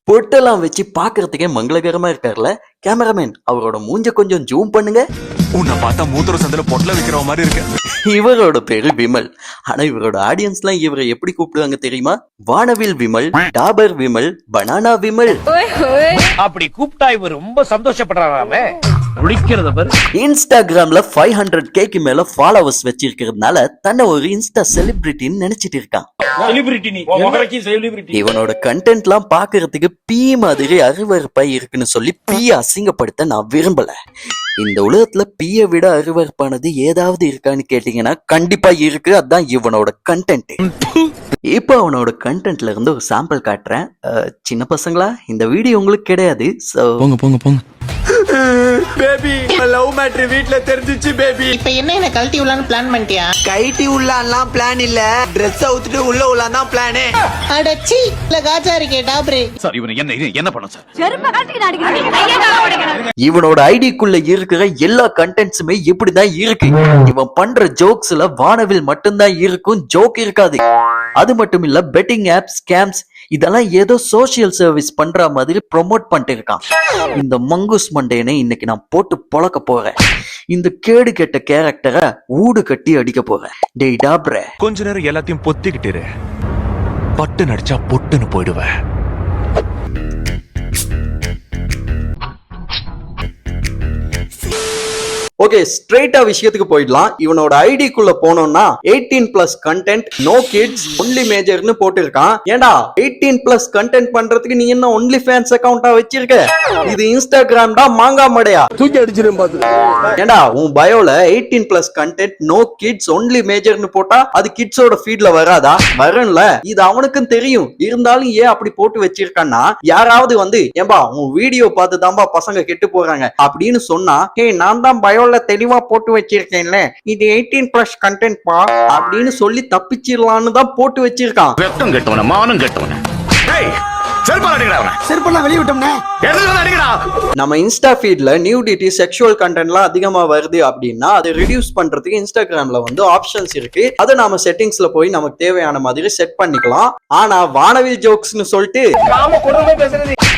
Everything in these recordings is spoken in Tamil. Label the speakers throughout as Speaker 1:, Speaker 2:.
Speaker 1: பொட்டெல்லாம் வச்சு பாக்குறதுக்கே மங்களகரமா இருக்காருல்ல. கேமராமேன் அவரோட மூஞ்ச கொஞ்சம் ஜூம் பண்ணுங்க.
Speaker 2: உன்னை பார்த்தா மூத்திர சந்தில பொட்டல விக்கிற மாதிரி இருக்கு.
Speaker 1: இவரோட பேரு விமல். ஆனா இவரோட ஆடியன்ஸ் எல்லாம் இவரை எப்படி கூப்பிடுவாங்க தெரியுமா? வானவில் விமல், டாபர் விமல், பனானா விமல்.
Speaker 3: அப்படி கூப்பிட்டா இவர் ரொம்ப சந்தோஷப்படுறாராமே.
Speaker 1: இன்ஸ்டாகிராம்ல 500K மேல ஃபாலோவர்ஸ் வச்சிருக்கிறதுனால தன்னை ஒரு இன்ஸ்டா செலிபிரிட்டின்னு நினைச்சிட்டு இருக்கான். இவனோட கண்டென்ட் எல்லாம் பாக்குறதுக்கு பீ மாதிரி அருவருப்பா இருக்குன்னு சொல்லி பீய அசிங்கப்படுத்த நான் விரும்பல. இந்த உலகத்துல பீய விட அருவருப்பானது ஏதாவது இருக்கான்னு கேட்டீங்கன்னா கண்டிப்பா இருக்கு. அதான் இவனோட கண்டென்ட். இப்ப அவனோட கண்டென்ட்ல இருந்து ஒரு சாம்பிள் காட்டுறேன். சின்ன பசங்களா, இந்த வீடியோ உங்களுக்கு கிடையாது.
Speaker 2: போங்க
Speaker 4: பேபி லவ் மேட்ரு வீட்ல தெரிஞ்சிச்சு பேபி.
Speaker 5: இப்ப என்ன கழட்டி உள்ளான்னு பிளான் பண்ணிட்டியா?
Speaker 4: கைட்டி உள்ளான்லாம் பிளான் இல்ல, Dress அவுத்துட்டு உள்ள உள்ளான் தான் பிளான்.
Speaker 5: அடச்சி இல்ல காச்சா இருக்கே டாப்ரே.
Speaker 2: சார் இவன் என்ன பண்ண சார்?
Speaker 6: செருப்ப காட்டிட்டு அடிக்கணும்.
Speaker 1: இவனோட ஐடிக்குள்ள இருக்கிற எல்லா கண்டென்ட்ஸுமே இப்படிதான் இருக்கு. இவன் பண்ற ஜோக்ஸ்ல வானவில் மட்டும்தான் இருக்கும், ஜோக் இருக்காது. அது மட்டும் இல்ல, பெட்டிங் ஆப், ஸ்கேம்ஸ் இதெல்லாம் ஏதோ சோசியல் சர்வீஸ் பண்ற மாதிரி ப்ரொமோட் பண்ணிட்டு இருக்கான். இந்த மங்குஸ் மண்டேனை இன்னைக்கு நான் போட்டு பொழக்க போறேன். இந்த கேடு கெட்ட கேரக்டரை ஊடு கட்டி அடிக்க போறேன். டேய் டாப்ரே,
Speaker 2: கொஞ்ச நேரம் எல்லாத்தையும் பொத்திக்கிட்டு பட்டு நடிச்சா பொட்டுன்னு போயிடுவேன்.
Speaker 1: ஓகே, ஸ்ட்ரெயிட்டா விஷயத்துக்கு போயிடலாம். இவனோட ஐடிக்குள்ள போனோம்னா 18+ கண்டென்ட், நோ கிட்ஸ், ஒன்லி மேஜர்னு போட்டிருக்கான். ஏண்டா 18+ கண்டென்ட் பண்றதுக்கு நீ என்ன ஒன்லி ஃபேன்ஸ் அக்கவுண்டா வச்சிருக்க? இது இன்ஸ்டாகிராம்டா மாங்கா மடையா?
Speaker 4: தூக்கி அடிச்சிரும் பாத்து.
Speaker 1: ஏண்டா உன் பயோல 18+ கண்டென்ட், நோ கிட்ஸ், ஒன்லி மேஜர்னு போட்டா அது கிட்ஸோட ஃபீட்ல வராதா? வரும்ல. இது அவனுக்கும் தெரியும். இருந்தாலும் ஏன் அப்படி போட்டு வச்சிருக்கான்னா, யாராவது வந்து ஏம்பா உன் வீடியோ பார்த்து தான்பா பசங்க கெட்டு போறாங்க அப்படின்னு சொன்னா, ஹே நான் தான் பயோ தெளிவா போட்டு வச்சிருக்கேன்ல, இது 18+ கண்டென்ட் பா அப்படின்னு சொல்லி தப்பிச்சிடலான்னு தான் போட்டு வச்சிருக்கான்.
Speaker 3: வெக்கம் கெட்டவன, மானம் கெட்டவன.
Speaker 1: நம்ம இன்ஸ்டா ஃபீட்ல நியூடிட்டி, செக்ஷுவல் கண்டென்ட்லாம் அதிகமா வருது அப்படின்னா அதை ரிடியூஸ் பண்றதுக்கு இன்ஸ்டாகிராம்ல வந்து ஆப்ஷன்ஸ் இருக்கு. அதை நாம செட்டிங்ஸ்ல போய் நமக்கு தேவையான மாதிரி செட் பண்ணிக்கலாம். ஆனா வானவில் ஜோக்ஸ்னு சொல்லிட்டு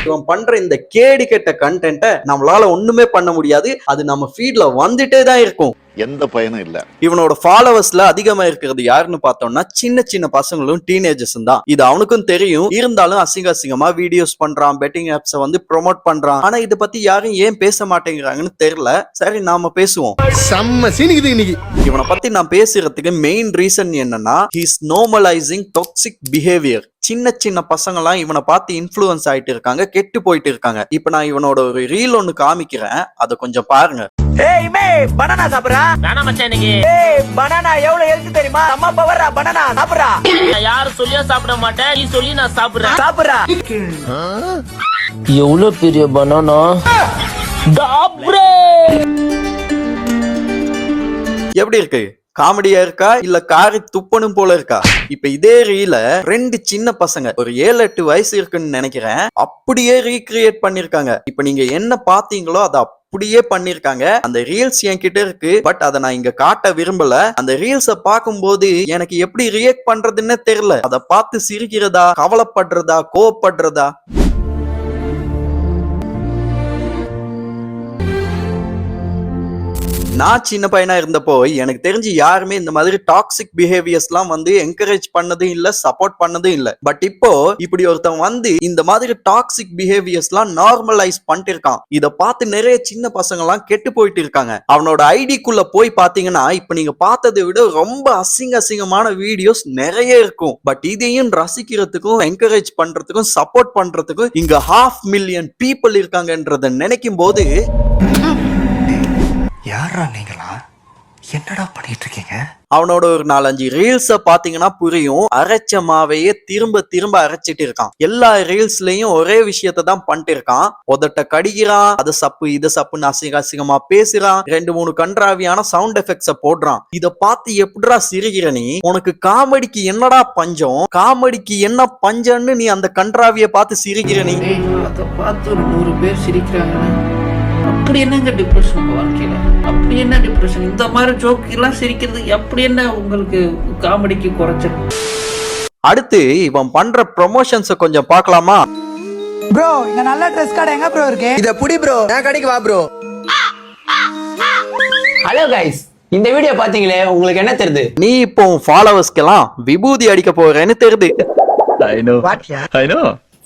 Speaker 1: இவன் பண்ற இந்த கேடி கெட்ட கண்டென்ட்டை நம்மளால ஒண்ணுமே பண்ண முடியாது. அது நம்ம ஃபீட்ல வந்துட்டே தான் இருக்கும்.
Speaker 7: எந்த பயனும் இல்ல.
Speaker 1: இவனோட ஃபாலோவர்ஸ்ல அதிகமா இருக்கிறது யாருன்னு பார்த்தோம்னா சின்ன சின்ன பசங்களும் டீனேஜர்ஸும் தான். இது அவனுக்கும் தெரியும். இருந்தாலும் அசிங்கமா வீடியோஸ் பண்றான், பெட்டிங் ஆப்ஸ் வந்து ப்ரோமோட் பண்றான். ஆனா இத பத்தி யாரும் ஏன் பேச மாட்டேங்கிறாங்கன்னு தெரியல. சரி, நாம பேசுவோம்.
Speaker 4: செம்ம சீனிக்குது இன்னைக்கு.
Speaker 1: இவனை பத்தி நான் பேசுறதுக்கு மெயின் ரீசன் என்னன்னா, he is normalizing toxic behavior. சின்ன சின்ன பசங்கலாம் இவனை பார்த்து இன்ஃப்ளூயன்ஸ் ஆயிட்டு இருக்காங்க, கெட்டு போயிட்டு இருக்காங்க. இப்ப நான் இவனோட ஒரு ரீல் ஒன்னு காமிக்கிறேன், அதை கொஞ்சம் பாருங்க.
Speaker 4: ஏய் மே பனானா சாப்பிடுறா?
Speaker 3: வேணாம் மச்சான் எனக்கு.
Speaker 4: ஏய் பனானா எவ்வளவு ஹெல்த் தெரியுமா? அம்மா பவர்ரா பனானா சாப்பிடுறா.
Speaker 3: நான் யாரும் சொல்லியா சாப்பிட மாட்டேன், நீ சொல்லி நான் சாப்பிடுறேன்.
Speaker 4: சாப்பிடுறா.
Speaker 8: எவ்வளவு பெரிய பனானா டாப்ரே.
Speaker 1: எப்படி இருக்கு? காமெடியா இருக்கா இல்ல காரி துப்பனும் போல இருக்கா? இப்ப இதே ரீல 2 சின்ன பசங்க ஒரு 7-8 வயசு இருக்குன்னு நினைக்கிறேன், அப்படியே ரீக்ரியேட் பண்ணிருக்காங்க. இப்ப நீங்க என்ன பாத்தீங்களோ அதை அப்படியே பண்ணிருக்காங்க. அந்த ரீல்ஸ் என்கிட்ட இருக்கு, பட் அதை நான் இங்க காட்ட விரும்பல. அந்த ரீல்ஸ பார்க்கும்போது எனக்கு எப்படி ரியாக்ட் பண்றதுன்னு தெரியல. அதை பார்த்து சிரிக்கிறதா, கவலைப்படுறதா, கோவப்படுறதா? நான் சின்ன பையனா இருந்தப்போ எனக்கு தெரிஞ்சு யாருமே இந்த மாதிரி டாக்ஸிக் பிஹேவியர்ஸ்லாம் வந்து என்கரேஜ் பண்ணதும் இல்ல, சப்போர்ட் பண்ணதும் இல்ல. பட் இப்போ இப்படி ஒருத்தன் வந்து இந்த மாதிரி டாக்ஸிக் பிஹேவியர்ஸ்லாம் நார்மலைஸ் பண்ணிட்டு இருக்கான். இத பார்த்து நிறைய சின்ன பசங்க எல்லாம் கெட்டு போயிட்டு இருக்காங்க. அவனோட ஐடிக்குள்ள போய் பாத்தீங்கன்னா இப்ப நீங்க பார்த்ததை விட ரொம்ப அசிங்கமான வீடியோஸ் நிறைய இருக்கும். பட் இதையும் ரசிக்கிறதுக்கும், என்கரேஜ் பண்றதுக்கும், சப்போர்ட் பண்றதுக்கும் இங்க 500,000 people இருக்காங்கன்றத நினைக்கும் போது,
Speaker 9: யாரா நீங்களா? என்னடா பண்ணிட்டு இருக்கீங்க?
Speaker 1: அவனோட ஒரு 4-5 ரீல்ஸ பாத்தீங்கன்னா புரியும். அரைச்ச மாவையே திரும்ப திரும்ப அரைச்சிட்டு இருக்கான். எல்லா ரீல்ஸ்லயும் ஒரே விஷயத்தை தான் பண்ணிட்டு இருக்கான். உதட்ட கடிக்கிறான், அது சப்பு இது சப்புன்னு அசிங்கமா பேசுறான், 2-3 கன்றாவியான சவுண்ட் எஃபெக்ட்ஸ போடுறான். இத பார்த்து எப்படிடா சிரிக்கிற நீ? உனக்கு காமெடிக்கு என்னடா பஞ்சம்? காமெடிக்கு என்ன பஞ்சம்னு நீ அந்த கன்றாவிய பார்த்து சிரிக்கிற நீ?
Speaker 5: அதை பார்த்து ஒரு 100 பேர் சிரிக்கிறாங்க. அப்படி என்னங்க டிப்ரெஷன் உங்க வாழ்க்கையில? அப்படி என்ன டிப்ரெஷன்? இந்த மாதிரி ஜோக் எல்லாம் சிரிக்கிறது அப்படி என்ன உங்களுக்கு காமெடிக்கு குறைச்சல்?
Speaker 1: அடுத்து இவன் பண்ற ப்ரொமோஷன்ஸ கொஞ்சம் பார்க்கலாமா?
Speaker 7: ப்ரோ இங்க நல்ல ட்ரெஸ் கடை எங்க ப்ரோ இருக்கு?
Speaker 4: இத புடி ப்ரோ, நான் கடைக்கு வா ப்ரோ.
Speaker 10: ஹலோ கைஸ், இந்த வீடியோ பாத்தீங்களே, உங்களுக்கு என்ன தெரியுது?
Speaker 1: நீ இப்போ ஃபாலோவர்ஸ்க்கெல்லாம் விபூதி அடிக்க போறேன்னு தெரியுது.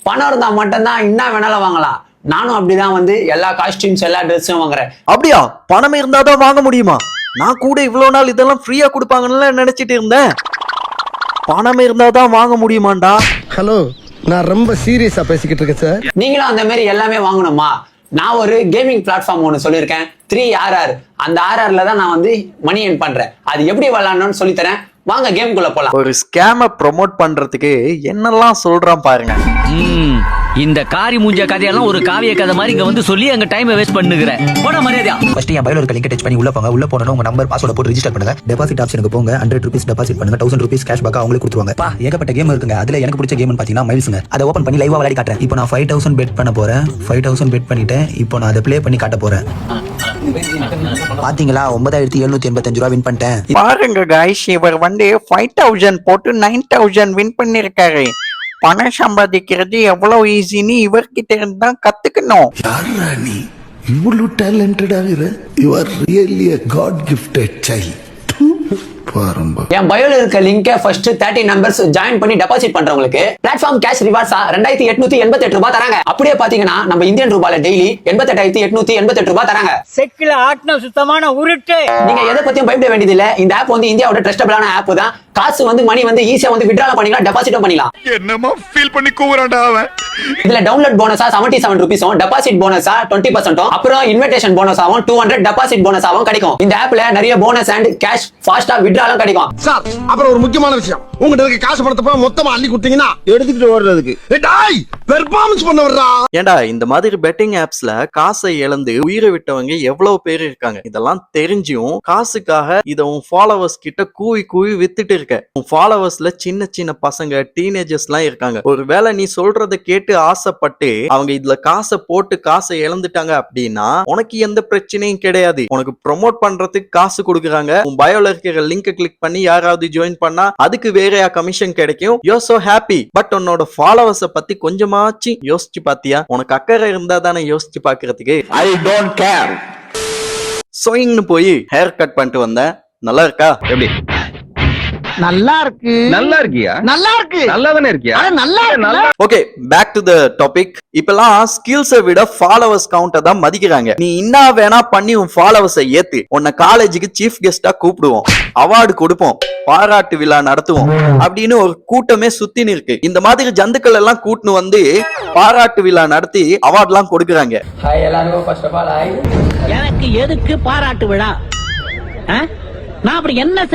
Speaker 10: பணம் இருந்தா மட்டும்தான் என்ன வேணாலும் வாங்கலாம். நானும் அப்படிதான் வந்து எல்லா காஸ்டியூம்ஸ் எல்லா ட்ரெஸ்ஸும் வாங்குறேன்.
Speaker 1: அப்படியா? பணம் இருந்தாதான் வாங்க முடியுமா? நான் கூட இவ்வளவு நாள் இதெல்லாம் ஃப்ரீயா கொடுப்பாங்கன்னு நினைச்சிட்டு இருந்தேன். பணம் இருந்தாதான் வாங்க முடியுமாண்டா?
Speaker 11: ஹலோ, நான் ரொம்ப சீரியஸா பேசிக்கிட்டு இருக்கேன் சார்.
Speaker 10: நீங்களும் அந்த மாதிரி எல்லாமே வாங்கணுமா? நான் ஒரு கேமிங் பிளாட்ஃபார்ம் ஒன்று சொல்லியிருக்கேன், 3RR. அந்த RRல தான் நான் வந்து மணி ஏர்ன் பண்றேன். அது எப்படி விளையாடணும்னு சொல்லித்தரேன். வாங்க கேமுக்குள்ள போலாம்.
Speaker 1: ஒரு ஸ்கேம ப்ரோமோட் பண்றதுக்கு என்னெல்லாம் சொல்றான் பாருங்க.
Speaker 8: இந்த காரி மூஞ்ச கதையெல்லாம் ஒரு காவிய கதை மாதிரி இங்க வந்து சொல்லி அங்க டைம் வேஸ்ட் பண்ணுகிறேன். போட மரியாதையா.
Speaker 9: ஃபர்ஸ்ட் என் பயோல இருக்க லிங்க் டச் பண்ணி உள்ள போங்க. உள்ள போனோம் உங்க நம்பர் பாஸ்வேர்ட் போட்டு ரெஜிஸ்டர் பண்ணுங்க. டெபாசிட் ஆப்ஷனுக்கு போங்க. 100 ரூபீஸ் டெபாசிட் பண்ணுங்க. 1000 ரூபீஸ் கேஷ் பேக் அவங்களே கொடுத்துருவாங்க. பா ஏகப்பட்ட கேம் இருக்குங்க. அதுல எனக்கு பிடிச்ச கேம்னு பாத்தீங்கன்னா மைல்ஸ்ங்க. அதை ஓபன் பண்ணி லைவா விளையாடி காட்டுறேன். இப்போ நான் 5000 பெட் பண்ண போறேன். 5000 பெட் பண்ணிட்டேன். இப்போ நான் அதை ப்ளே பண்ணி காட்ட போறேன். பாத்தீங்களா 9785 ரூபாய் வின் பண்ணிட்டேன்.
Speaker 1: பாருங்க गाइस, இவர் வந்து 5000 போட்டு 9000 வின் பண்ணிருக்காரு. பணம் சம்பாதிக்கிறது எவ்வளவு ஈஸின்னு இவர்கிட்ட இருந்து தான் கத்துக்கணும்.
Speaker 11: யாரா நீ இவ்வளவு டேலண்டடா இரு? You are really a god gifted child. பாருங்க,
Speaker 10: என் பயோல இருக்க லிங்கை ஃபர்ஸ்ட் 30 நம்பர்ஸ் ஜாயின் பண்ணி டெபாசிட் பண்றவங்களுக்கு பிளாட்ஃபார்ம் கேஷ் ரிவார்ட்ஸா 2888 ரூபாய் தராங்க. அப்படியே பாத்தீங்கன்னா நம்ம இந்தியன் ரூபாயில டெய்லி 88888 ரூபாய் தராங்க.
Speaker 3: செக்கில ஆட்டின சுத்தமான உருட்டு.
Speaker 10: நீங்க எதை பத்தியும் பயப்பட வேண்டியது இல்ல. இந்த ஆப் வந்து இந்தியாவோட ட்ரஸ்டபிளான ஆப் தான். காசு வந்து மணி வந்து ஈஸியா வந்து வித்ட்ரா பண்ணிக்கலாம், டெபாசிட்டும் பண்ணிக்கலாம்.
Speaker 2: என்னமா ஃபீல் பண்ணி கூவுறான்டா அவன்.
Speaker 10: இதுல டவுன்லோட் போனஸா 77 ரூபீஸும், டெபாசிட் போனஸா 20%, அப்புறம் இன்விடேஷன் போனஸாவும் 200 டெபாசிட் போனஸாவும் கிடைக்கும். இந்த ஆப்ல நிறைய போனஸ் அண்ட் கேஷ் ஃபாஸ்டா வித்ட்ராலும் கிடைக்கும்.
Speaker 11: சார், அப்புறம் ஒரு முக்கியமான விஷயம், உங்ககிட்ட இருக்க காசு பணத்தை போய் மொத்தமா அள்ளி கொடுத்தீங்கன்னா எடுத்துக்கிட்டு ஓடுறதுக்கு டேய் பெர்ஃபார்மன்ஸ் பண்ண வர்றா.
Speaker 1: ஏண்டா, இந்த மாதிரி பெட்டிங் ஆப்ஸ்ல காசை இழந்து உயிரை விட்டவங்க எவ்வளவு பேர் இருக்காங்க. இதெல்லாம் தெரிஞ்சும் காசுக்காக இத உன் ஃபாலோவர்ஸ் கிட்ட கூவி கூவி வித்துட்டு இருக்க. உன் ஃபாலோவர்ஸ்ல சின்ன சின்ன பசங்க, டீனேஜர்ஸ் எல்லாம் இருக்காங்க. ஒருவேளை நீ சொல்றதை கேட்டு ஆசைப்பட்டு அவங்க இதுல காசை போட்டு காசை இழந்துட்டாங்க அப்படின்னா உனக்கு எந்த பிரச்சனையும் கிடையாது. உனக்கு ப்ரோமோட் பண்றதுக்கு காசு கொடுக்குறாங்க. உன் பயோல இருக்கிற லிங்க் கிளிக் பண்ணி யாராவது ஜாயின் பண்ணா அதுக்கு வேறையா கமிஷன் கிடைக்கும். You are so happy. But உன்னோட ஃபாலோவர்ஸ பத்தி கொஞ்சமாச்சு யோசிச்சு பாத்தியா? உனக்கு அக்கறை இருந்தா தானே யோசிச்சு பாக்குறதுக்கு.
Speaker 4: I don't care.
Speaker 1: சோயிங்னு போய் ஹேர் கட் பண்ணிட்டு வந்தேன். நல்லா இருக்கா?
Speaker 2: எப்படி?
Speaker 7: நல்லா இருக்கு.
Speaker 2: நல்லா இருக்கியா?
Speaker 7: நல்லா இருக்கு.
Speaker 2: நல்லா தானே இருக்கியா?
Speaker 7: நல்லா இருக்கு.
Speaker 1: Okay, back to the topic. இப்பெல்லாம் ஸ்கில்ஸை விட ஃபாலோவர்ஸ் கவுண்ட தான் மதிக்கிறாங்க. நீ என்ன வேணா பண்ணி உன் ஃபாலோவர்ஸை ஏத்து. உன்னை காலேஜுக்கு சீஃப் கெஸ்டா கூப்பிடுவோம், அவார்டு கொடுப்போம், பாராட்டு விழா நடத்துவோம் அப்படின்னு ஒரு கூட்டமே சுத்தின்னு இருக்கு. இந்த மாதிரி ஜந்துக்கள் எல்லாம் கூட்டின்னு வந்து பாராட்டு விழா நடத்தி அவார்ட் எல்லாம் கொடுக்குறாங்க.
Speaker 10: ஹாய் எல்லாருக்கும் ஃபர்ஸ்ட் ஆஃப் ஆல் ஹாய்.
Speaker 8: எனக்கு எதுக்கு பாராட்டு விழா? நான் அப்படி என்ன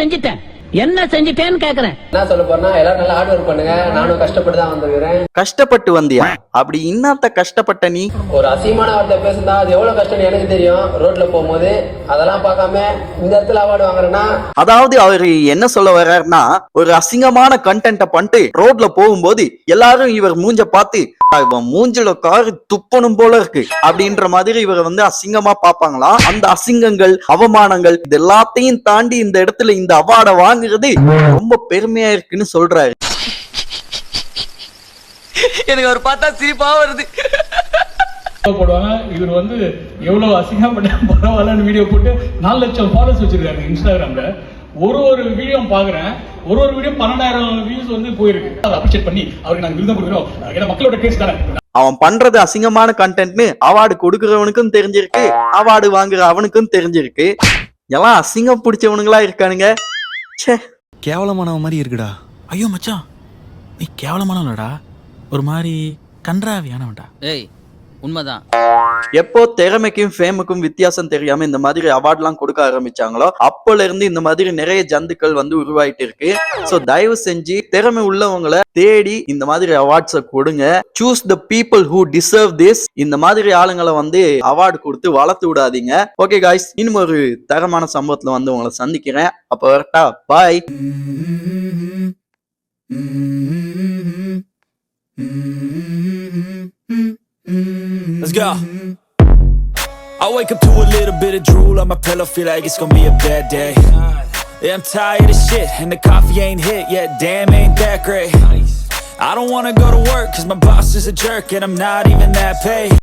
Speaker 8: செஞ்சிட்டேன்னு கேக்குறேன்.
Speaker 10: என்ன சொல்ல போறேன்னா, எல்லாரும் நல்லா ஹார்ட் ஒர்க் பண்ணுங்க. நானும் கஷ்டப்பட்டு தான் வந்திருக்கிறேன்.
Speaker 1: கஷ்டப்பட்டு வந்தியா? அப்படி இன்னத்த கஷ்டப்பட்ட நீ?
Speaker 10: ஒரு அசிங்கமான வார்த்தை பேசுனா அது எவ்வளவு கஷ்டம்னு எனக்கு தெரியும். ரோட்ல போகும்போது அதெல்லாம் பார்க்காம இந்த இடத்துல அவார்டு வாங்குறேன்னா,
Speaker 1: அதாவது அவரு என்ன சொல்ல வர்றாருன்னா, ஒரு அசிங்கமான கண்டென்ட்ட பண்ணிட்டு ரோட்ல போகும்போது எல்லாரும் இவர் மூஞ்ச பார்த்து இவன் மூஞ்சில காரு துப்பணும் போல இருக்கு அப்படின்ற மாதிரி இவரை வந்து அசிங்கமா பாப்பாங்களா? அந்த அசிங்கங்கள், அவமானங்கள் இது எல்லாத்தையும் தாண்டி இந்த இடத்துல இந்த அவார்டை வாங்குறது ரொம்ப பெருமையா இருக்குன்னு சொல்றாரு.
Speaker 8: எனக்கு அவர் பார்த்தா சிரிப்பா வருது.
Speaker 12: போடுவாங்க. இவர் வந்து எவ்வளவு அசிங்கப்பட்ட பரவாயில்லன்னு வீடியோ போட்டு 4 லட்சம் ஃபாலோவர்ஸ் வச்சிருக்காரு இன்ஸ்டாகிராம்ல. ஒரு வீடியோ பாக்குறேன், ஒரு வீடியோ 12,000 வியூஸ் வந்து போயிருக்கு. அதை அப்ரிஷியேட் பண்ணி அவருக்கு நாங்க விருது கொடுக்குறோம். ஏன்னா மக்களோட டேஸ்ட் தானே.
Speaker 1: அவன் பண்றது அசிங்கமான கண்டென்ட்னு அவார்டு கொடுக்கறவனுக்கும் தெரிஞ்சிருக்கு, அவார்டு வாங்குற அவனுக்கும் தெரிஞ்சிருக்கு. எல்லாம் அசிங்கம் பிடிச்சவனுங்களா இருக்கானுங்க.
Speaker 9: கேவலமானவ மாதிரி இருக்குடா.
Speaker 7: ஐயோ மச்சான், நீ கேவலமானவனடா, ஒரு மாதிரி கன்றாவியானவன்டா.
Speaker 8: ஏய், உண்மைதான்.
Speaker 1: எப்போ திறமைக்கும் ஃபேமுக்கும் வித்தியாசம் தெரியாம இந்த மாதிரி அவார்ட்லாம் கொடுக்க ஆரம்பிச்சாங்களோ அப்போல இருந்து இந்த மாதிரி நிறைய ஜந்துக்கள் வந்து உருவாயிட்டு இருக்கு. சோ தயவு செஞ்சு திறமை உள்ளவங்களை தேடி இந்த மாதிரி அவார்ட்ஸை கொடுங்க. Choose the people who deserve this. இந்த மாதிரி ஆளுங்களை வந்து அவார்டு கொடுத்து வளர்த்து விடாதீங்க. ஓகே காய்ஸ், இன்னும் ஒரு தரமான சம்பவத்துல வந்து உங்களை சந்திக்கிறேன். அப்ப வரட்டா, பாய்.
Speaker 13: Let's go. I wake up to a little bit of drool on my pillow, feel like it's gonna be a bad day. Yeah, I'm tired of shit, and the coffee ain't hit yet, damn ain't that great. I don't wanna go to work cause my boss is a jerk and I'm not even that paid.